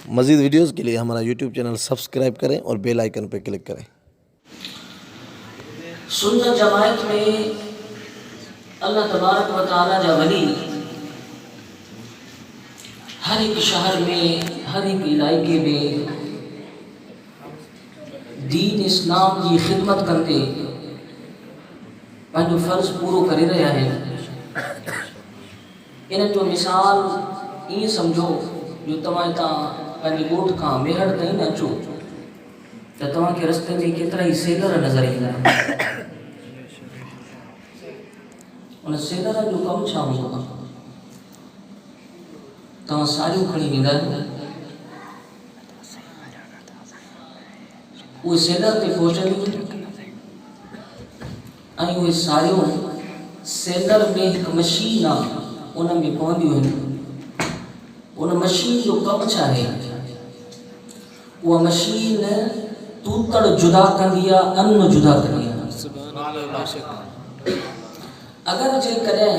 मज़ीद वीडियोस के लिए हमारा यूट्यूब चैनल सब्सक्राइब करें और बेल आइकन पर क्लिक करें। सुन्नत जमात में अल्लाह तबारक व तआला जा वली हर एक शहर में, हर एक इलाके में दीन इस्लाम की खिदमत करके पंहिंजो फ़र्ज़ पूरो करे रहा है। इन जो मिसाल ये समझो जो तव्हां हितां पंहिंजे ॻोठ खां मेहड़ ताईं न अचो त तव्हांखे रस्ते में केतिरा ई सेलर नज़र ईंदा। उन सेलर जो कमु छा हूंदो आहे? तव्हां साड़ियूं खणी वेंदा आहियो, उहे सेलर ते पहुचंदियूं ऐं उहे साड़ियूं सेलर में हिकु मशीन आहे, उन में पवंदियूं आहिनि। उन मशीन जो कमु छा आहे? उहा मशीन तूतड़ जुदा कंदी आहे, अन्न जुदा कंदी आहे। अगर जेकॾहिं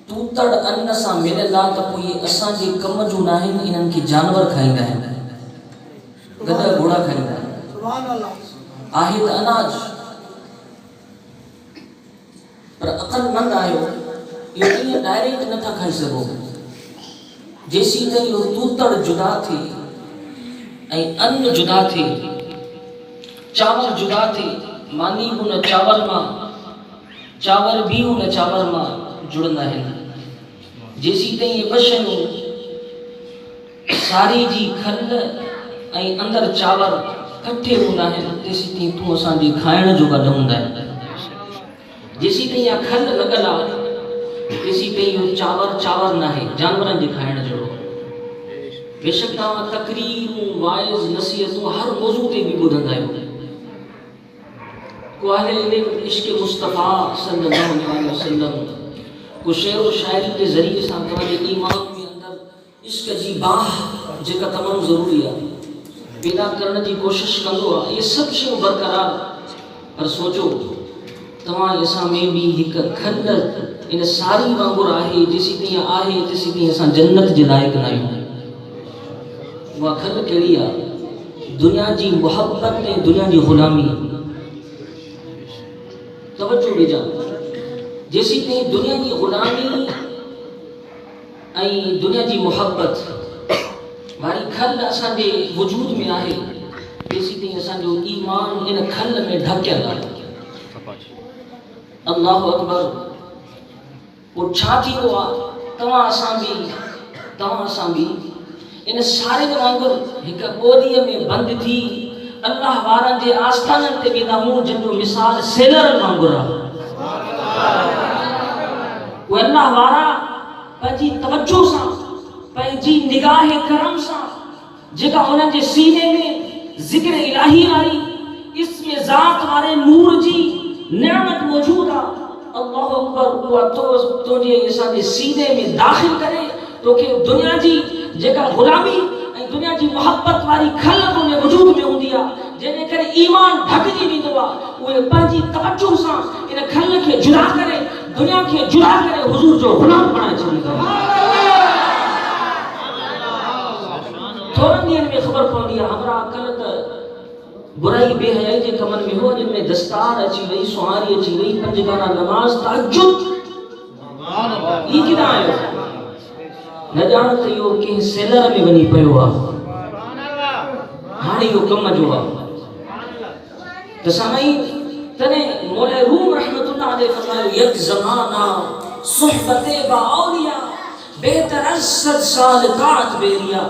तूतड़ अन्न सां मिलियल आहे त पोइ इहे असांजे कम जूं न आहिनि, इन्हनि खे जानवर खाईंदा आहिनि, गधा घोड़ा खाईंदा आहिनि। आहे त अनाज, पर अक़लमंद आहियो, इहो ईअं डायरेक्ट नथा खाई सघो। जेसीं ताईं इहो तूतड़ जुदा थिए ऐं अन्न जुदा थिए, चांवर जुदा थिए, मानी बि उन चांवर मां, चांवर भी उन चांवर मां जुड़ंदा आहिनि। जेसीं ताईं इहे ॿ शयूं, सारी जी खल ऐं अंदरि चांवर कठे हूंदा आहिनि, तेसीं ताईं तूं असांजे खाइण जो गॾु हूंदा आहिनि। जेसीं ताईं इहा खल लॻल आहे, तेसीं ताईं इहो चांवर चांवर न आहे, जानवरनि जे खाइण जो। बेशक तव्हां तकरीरूं, वाइज़, नसीहतूं हर मौज़ू ते बि ॿुधंदा आहियो। को अहले इश्क़ मुस्तफ़ा सल्लल्लाहु अलैहि वसल्लम, को शेर व शायरी के ज़रिए सां तव्हांजे ईमान में अंदरि इश्क़ जी बाह जेका तमामु ज़रूरी आहे पैदा करण जी कोशिश कंदो आहे। इहे सभु शयूं बरक़रार, पर सोचो तव्हां असां में बि हिकु खंड इन सारी वांगुरु आहे। जेसीं ताईं आहे तेसीं ताईं असां जन्नत जे लाइक़ न आहियूं। उहा खंड कहिड़ी आहे? दुनिया जी मुहबत ऐं दुनिया जी ग़ुलामी। तवज्जो ॾिजो, जेसीं ताईं दुनिया जी ग़ुलामी ऐं दुनिया जी मुहबत वारी खल असांजे वजूद में आहे, तेसीं ताईं असांजो ईमान इन खल में ढकियल आहे। अल्लाहु अकबर। पोइ छा थींदो आहे? तव्हां असां बि इन सारे वांगुरु हिकु ॿोलीअ में बंदि थी अल्लाह वारनि जे आस्थाननि ते वेंदा आहियूं, जंहिंजो मिसाल सेलरनि वांगुरु आहे। उहे अल्लाह वारा पंहिंजी तवज्जो सां, पंहिंजी निगाह करम सां, जेका उन्हनि जे सीने में ज़िक्र इलाही वारी, इस्म ज़ात वारे नूर जी नेमत मौजूद आहे। अल्लाहु अकबर। उहा तुंहिंजे असांजे सीने में दाख़िल करे तोखे दुनिया जी जेका ग़ुलामी ऐं दुनिया जी मुहबत वारी खल तुंहिंजे वजूद में हूंदी आहे, जंहिंजे करे ईमान ढकिजी वेंदो आहे। उहे पंहिंजी तवज्जो सां इन खल खे जुदा करे, दुनिया खे जुदा करे हुज़ूर जो ग़ुलाम बणाए छॾींदा। थोरनि ॾींहंनि में ख़बर पवंदी आहे। हमरा कल्ह त बुराई बेहयाई जे कमनि में हो, जिन में दस्तार अची वई, सुहारी अची वई, 5 गाना नमाज़, तहज्जुद। ई किथां आयो? न ॼाण त इहो कंहिं सेलर में वञी पियो आहे। हाणे इहो कम जो आहे त साईं तॾहिं मौला रूम रहमतुल्लाह अलैहि फरमायो, यक ज़माना सुहबते बाउलिया बेहतर असद साल कात बेरिया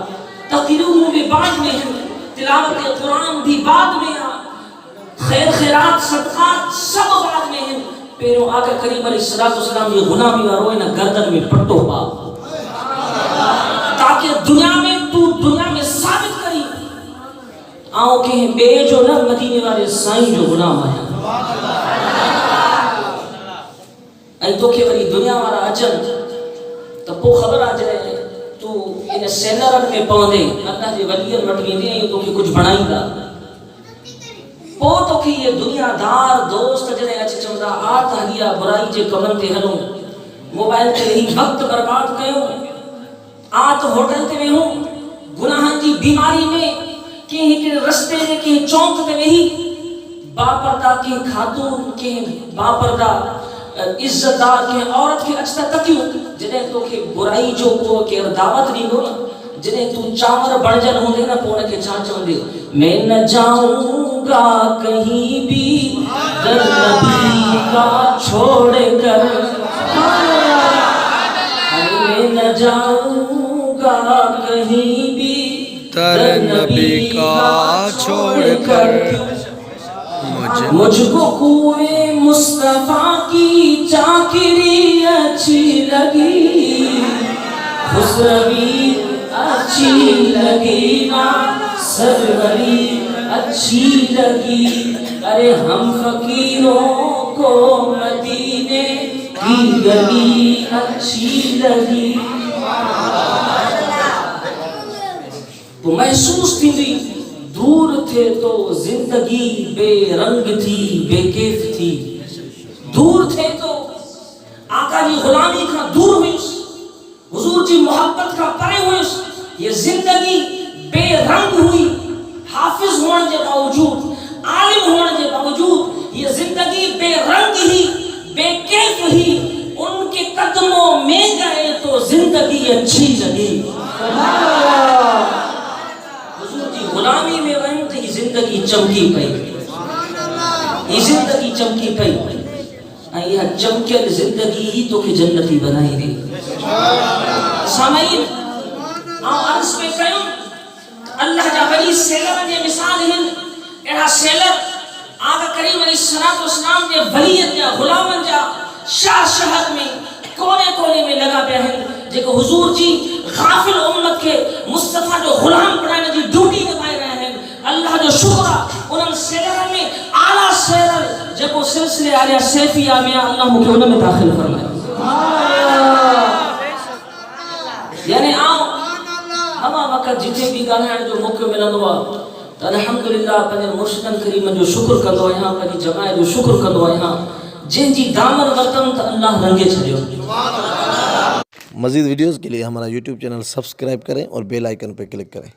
तक़रीरू भी बाद में है, तिलावत कुरान भी बाद में है, खैर खैरात सदक़ात सब बाद में है। पेरो आका करीम अलैहिस्सलातु वस्सलाम ये गुलामी वारो इन गर्दन में पट्टो पा, ताकि दुनिया में साबित करी आओ के बे जो न मदीने वाले साईं जो गुलाम आया। ऐं तोखे वरी दुनिया वारा अचनि त पोइ ख़बर आ जॾहिं तूं इन सेलरनि में पवंदे, अल्लाह जे वलीअनि वटि वेंदे ऐं तोखे कुझु बणाईंदा, पोइ तोखे इहे दुनियादार दोस्त जॾहिं अची चवंदा आ त हलिया बुराई जे कमनि ते हलूं, मोबाइल ते रही वक़्तु बर्बाद कयूं, आ त होटल ते वेहूं, बीमारी में के रस्ते में के चौंक ते वेही बापर्दा के खातून के बापर्दा इज्जतदार के औरत के अचता तकियो जने तो के बुराई जो को के दावत दी हो जने तू चावर बणजन होंदे ना पोण के छा चवंदे मैं न जाऊंगा कहीं भी दर नबी का छोड़ कर मैं न जाऊंगा कहीं भी दर नबी का छोड़कर मुझको कुए मुस्तफा की चाकरी अच्छी लगी खुसरवी अच्छी लगी ना सरवरी अच्छी लगी अरे हम फकीरों को मदीने की गली अच्छी लगी तो महसूस थी दूर थे तो जिंदगी बेरंग थी बेकैफ थी दूर थे तो आका जी गुलामी का दूर हुई हुजूर जी मोहब्बत का परे हुई ये जिंदगी बेरंग हुई हाफिज होने के बावजूद आलिम होने के बावजूद ये जिंदगी बेरंग ही बेकैफ ही उनके कदमों में गए तो जिंदगी अच्छी लगी गुलामी में वहीं तो जिंदगी चमकी पई ये जिंदगी चमकी पई यह चमकल जिंदगी ही तो के जन्नती बनाई दी सामईन अर्ज पे कयो अल्लाह जा वली सेलर जे मिसाल हिन एड़ा सेलर आका करीम अलैहिस्सलातु वस्सलाम जे वलियत जा गुलामन जा शाह शहर में कोने कोने में लगा पे हैं जेको हुजूर जी गाफिल उम्मत के मुस्तफा जो गुलाम बनाने की ड्यूटी निभाए रहे हैं अल्लाह जो शुक्र उन सेलर में आला सेलर जेको सिलसिले आलिया सैफिया में अल्लाह मुके उन में दाखिल फरमाए यानी आओ हमा वक्त जिथे भी गाना जो मौको मिलंदो त अल्हम्दुलिल्लाह पंहिंजे मुर्शिदन करीम जो शुक्र कंदो आहियां पंहिंजी जमात जो शुक्र कंदो आहियां जिनजी दामन वतन त अल्लाह रंगे छॾियो मज़ीद वीडियोज़ के लिए हमारा यूट्यूब चैनल सब्सक्राइब करें और बेल आइकन पर क्लिक करें।